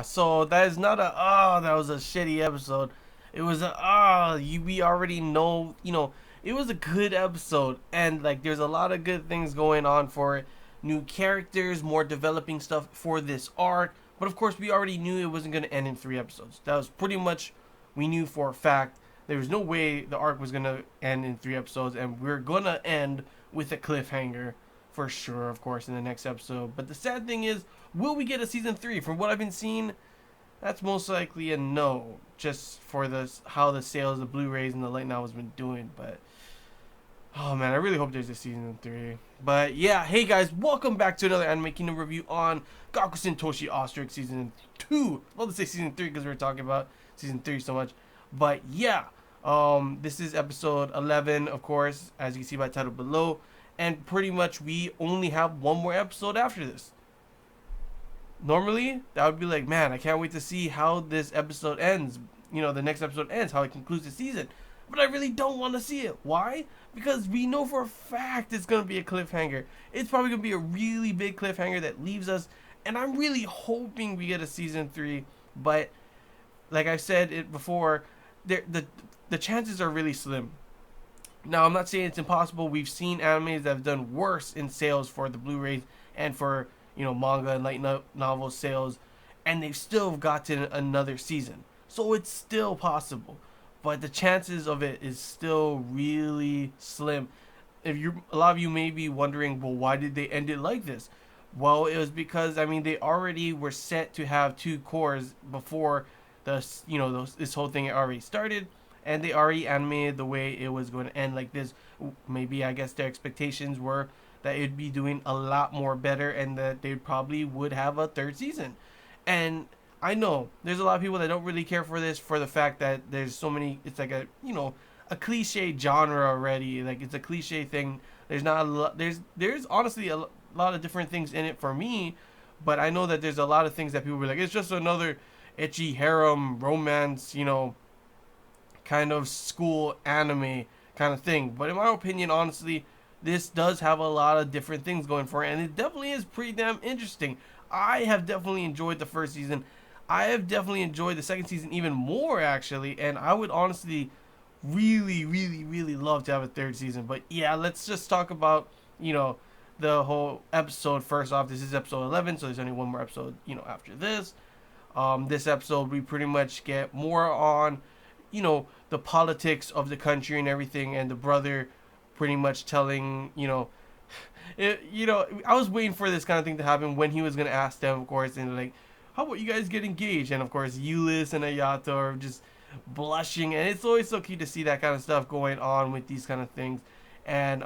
So that is not a that was a shitty episode. It was a we already know, it was a good episode, and like there's a lot of good things going on for it. New characters, more developing stuff for this arc. But of course, we already knew it wasn't going to end in 3 episodes. That was pretty much, we knew for a fact. There was no way the arc was going to end in 3 episodes, and we're going to end with a cliffhanger for sure, of course, in the next episode. But the sad thing is, will we get a season 3? From what I've been seeing, that's most likely a no, just for how the sales of the Blu-rays and the light novels been doing. But oh man, I really hope there's a season 3. But yeah, hey guys, welcome back to another Anime Kingdom review on Gakusen Toshi Asterisk season 2. Well, let's say season 3 because we are talking about season 3 so much. But yeah, this is episode 11, of course, as you can see by the title below. And pretty much we only have one more episode after this. Normally, that would be like, man, I can't wait to see how this episode ends. The next episode ends, how it concludes the season. But I really don't want to see it. Why? Because we know for a fact it's going to be a cliffhanger. It's probably going to be a really big cliffhanger that leaves us. And I'm really hoping we get a season 3. But like I said it before, the chances are really slim. Now, I'm not saying it's impossible. We've seen animes that have done worse in sales for the Blu-rays and for, manga and light novel sales, and they've still gotten another season. So it's still possible. But the chances of it is still really slim. A lot of you may be wondering, well, why did they end it like this? Well, it was because, they already were set to have 2 cores before this whole thing already started. And they already animated the way it was going to end like this. Maybe, I guess, their expectations were that it'd be doing a lot more better and that they probably would have a 3rd season. And I know there's a lot of people that don't really care for this, for the fact that there's so many, it's like a cliche genre already. Like, it's a cliche thing. There's not a lot, there's honestly a lot of different things in it for me, but I know that there's a lot of things that people were like, it's just another ecchi harem romance, kind of school anime kind of thing. But in my opinion, honestly, this does have a lot of different things going for it, and it definitely is pretty damn interesting. I have definitely enjoyed the 1st season. I have definitely enjoyed the 2nd season even more, actually, and I would honestly really, really, really love to have a 3rd season. But yeah, let's just talk about, the whole episode first off. This is episode 11, so there's only one more episode, after this. This episode, we pretty much get more on, the politics of the country and everything, and the brother pretty much telling, I was waiting for this kind of thing to happen when he was going to ask them, of course, and like, how about you guys get engaged? And of course, Yulis and Ayato are just blushing, and it's always so cute to see that kind of stuff going on with these kind of things. And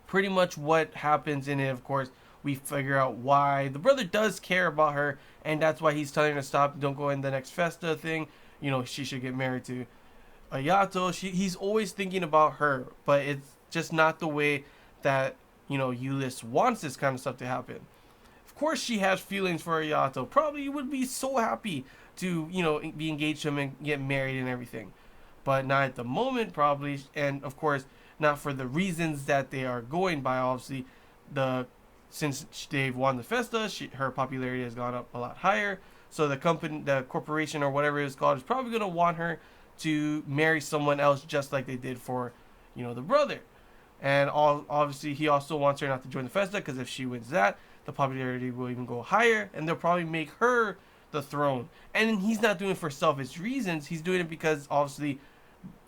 pretty much what happens in it, of course, we figure out why the brother does care about her, and that's why he's telling her to stop, don't go in the next festa thing. She should get married to Ayato. He's always thinking about her, but it's just not the way that, Yulis wants this kind of stuff to happen. Of course, she has feelings for Ayato. Probably would be so happy to, be engaged to him and get married and everything. But not at the moment, probably. And of course, not for the reasons that they are going by. Obviously, since they've won the festa, her popularity has gone up a lot higher. So the corporation or whatever it's called, is probably going to want her to marry someone else, just like they did for, the brother. And obviously, he also wants her not to join the festa, because if she wins that, the popularity will even go higher, and they'll probably make her the throne. And he's not doing it for selfish reasons. He's doing it because obviously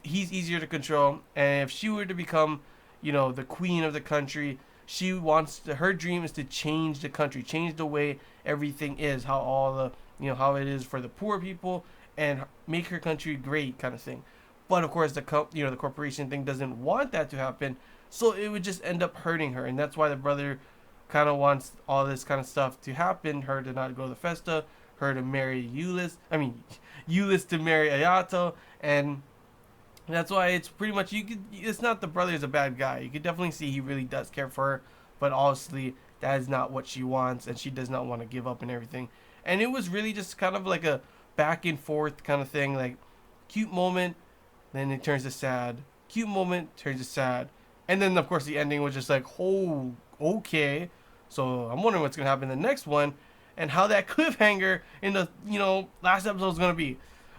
he's easier to control. And if she were to become, the queen of the country, her dream is to change the country, change the way everything is, how all the, how it is for the poor people, and make her country great, kind of thing. But of course, the corporation thing doesn't want that to happen, so it would just end up hurting her, and that's why the brother kind of wants all this kind of stuff to happen. Her to not go to the festa, her to marry Yulis. Yulis to marry Ayato, and that's why it's pretty much it's not the brother is a bad guy. You could definitely see he really does care for her, but obviously that is not what she wants, and she does not want to give up and everything. And it was really just kind of like a back and forth kind of thing, like cute moment, then it turns to sad, cute moment turns to sad, and then of course the ending was just like, oh, okay. So I'm wondering what's gonna happen in the next one. and how that cliffhanger in the last episode is gonna be.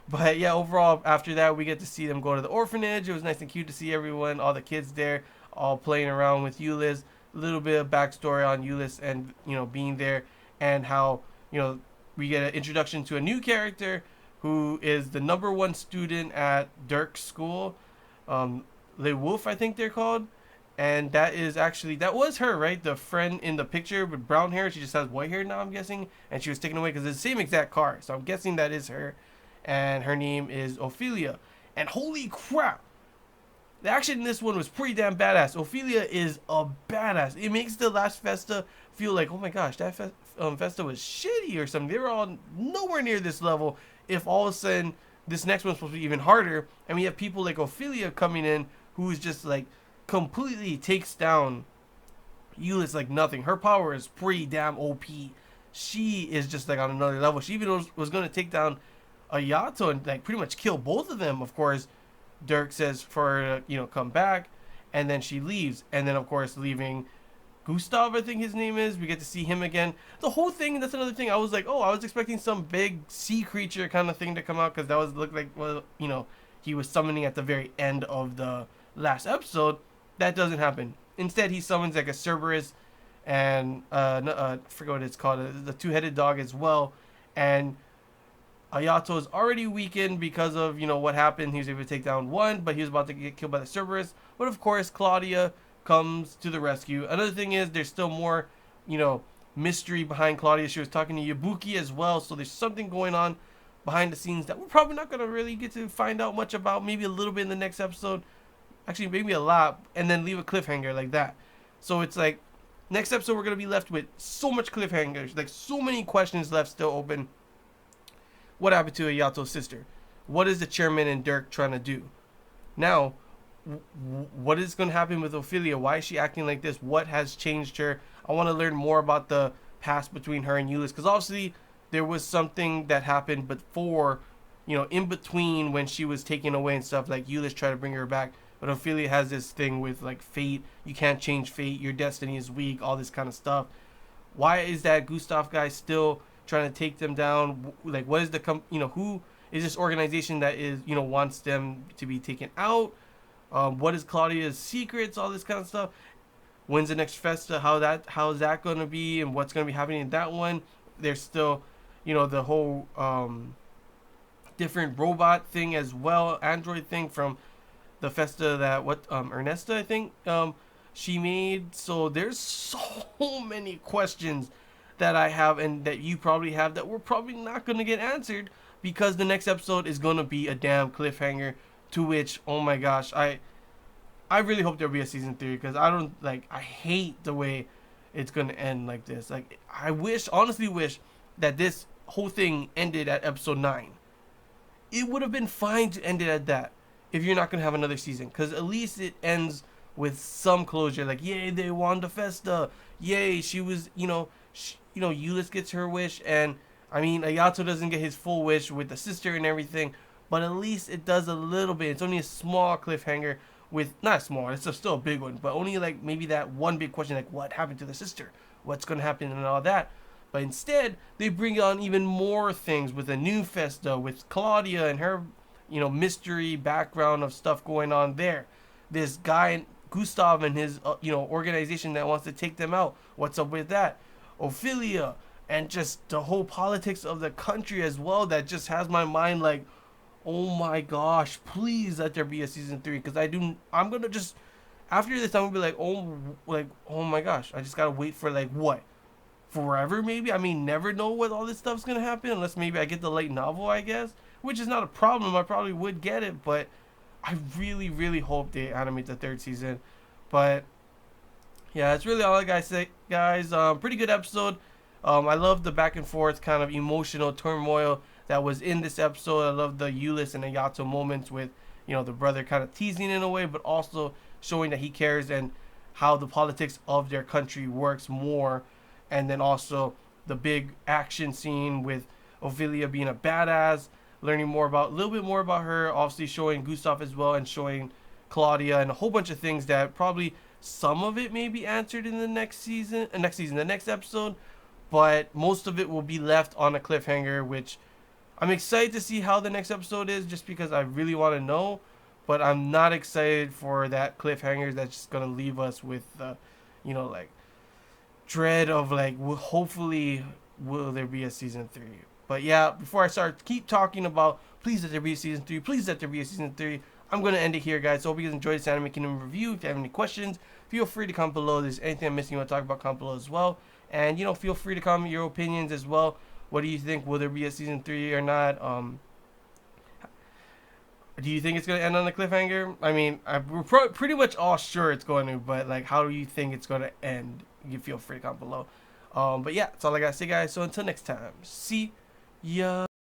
But yeah, overall after that we get to see them go to the orphanage. It was nice and cute to see everyone, all the kids there, all playing around with Euless. A little bit of backstory on Euless and being there, and how we get an introduction to a new character who is the number one student at Dirk's school, Le Wolf, I think they're called. And that was her, right? The friend in the picture with brown hair. She just has white hair now, I'm guessing. And she was taken away because it's the same exact car. So I'm guessing that is her. And her name is Ophelia. And holy crap, the action in this one was pretty damn badass. Ophelia is a badass. It makes the last Festa feel like, oh my gosh, that Festa was shitty or something. They were all nowhere near this level. If all of a sudden this next one's supposed to be even harder, and we have people like Ophelia coming in who's just like completely takes down Euless like nothing. Her power is pretty damn OP. She is just like on another level. She even was going to take down Ayato and like pretty much kill both of them. Of course, Dirk says for her to come back, and then she leaves, and then of course leaving Gustav, I think his name is. We get to see him again. The whole thing, that's another thing. I was like, I was expecting some big sea creature kind of thing to come out, because that looked like he was summoning at the very end of the last episode. That doesn't happen. Instead, he summons like a Cerberus and I forget what it's called, the two-headed dog as well. And Ayato is already weakened because of what happened. He was able to take down one, but he was about to get killed by the Cerberus. But of course, Claudia comes to the rescue. Another thing is there's still more mystery behind Claudia. She was talking to Yabuki as well, so there's something going on behind the scenes that we're probably not going to really get to find out much about. Maybe a little bit in the next episode. Actually, maybe a lot, and then leave a cliffhanger like that. So it's like, next episode we're going to be left with so much cliffhangers, like so many questions left still open. What happened to Ayato's sister? What is the chairman and Dirk trying to do? Now, what is going to happen with Ophelia? Why is she acting like this? What has changed her? I want to learn more about the past between her and Euless, because obviously there was something that happened before, in between when she was taken away and stuff, like Euless tried to bring her back. But Ophelia has this thing with like fate. You can't change fate. Your destiny is weak. All this kind of stuff. Why is that Gustav guy still trying to take them down? Like, what is who is this organization that is wants them to be taken out? What is Claudia's secrets? All this kind of stuff. When's the next Festa? How's that gonna be? And what's gonna be happening in that one? There's still the whole different robot thing as well, android thing from the Festa that Ernesta, I think, she made. So there's so many questions that I have and that you probably have that we're probably not going to get answered, because the next episode is going to be a damn cliffhanger, to which, oh my gosh, I really hope there'll be a season 3, because I hate the way it's going to end like this. Like, I honestly wish that this whole thing ended at episode 9. It would have been fine to end it at that, if you're not going to have another season, because at least it ends with some closure. Like, yay, they won the Festa. Yay, she was, Euless gets her wish, and I mean, Ayato doesn't get his full wish with the sister and everything, but at least it does a little bit. It's only a small cliffhanger with, not small, it's still a big one, but only like maybe that one big question, like what happened to the sister? What's going to happen and all that? But instead, they bring on even more things with a new Festa, with Claudia and her, mystery background of stuff going on there. This guy, Gustav, and his, organization that wants to take them out. What's up with that? Ophelia, and just the whole politics of the country as well, that just has my mind like, oh my gosh, please let there be a season 3, because I'm gonna just, after this, I'm gonna be like, oh my gosh, I just gotta wait for like what? Forever maybe? I mean, never know what all this stuff's gonna happen, unless maybe I get the light novel, I guess, which is not a problem. I probably would get it, but I really, really hope they animate the 3rd season. But yeah, that's really all I gotta say, guys. Pretty good episode. I love the back and forth kind of emotional turmoil that was in this episode. I love the Euless and Ayato moments with, the brother kind of teasing in a way, but also showing that he cares and how the politics of their country works more. And then also the big action scene with Ophelia being a badass, learning a little bit more about her, obviously showing Gustav as well, and showing Claudia, and a whole bunch of things that probably some of it may be answered in the next episode, but most of it will be left on a cliffhanger, which I'm excited to see how the next episode is, just because I really want to know. But I'm not excited for that cliffhanger that's just gonna leave us with, like dread of like, hopefully, will there be a season 3? But yeah, before I start keep talking about please let there be a season 3, please let there be a season 3, I'm gonna end it here, guys. So hope you guys enjoyed this Anime Kingdom review. If you have any questions, feel free to comment below. If there's anything I'm missing you want to talk about, comment below as well. And feel free to comment your opinions as well. What do you think? Will there be a season 3 or not? Do you think it's gonna end on a cliffhanger? I mean, we're pretty much all sure it's going to, but like, how do you think it's gonna end? You feel free to comment below. But yeah, that's all I gotta say, guys. So until next time, see ya.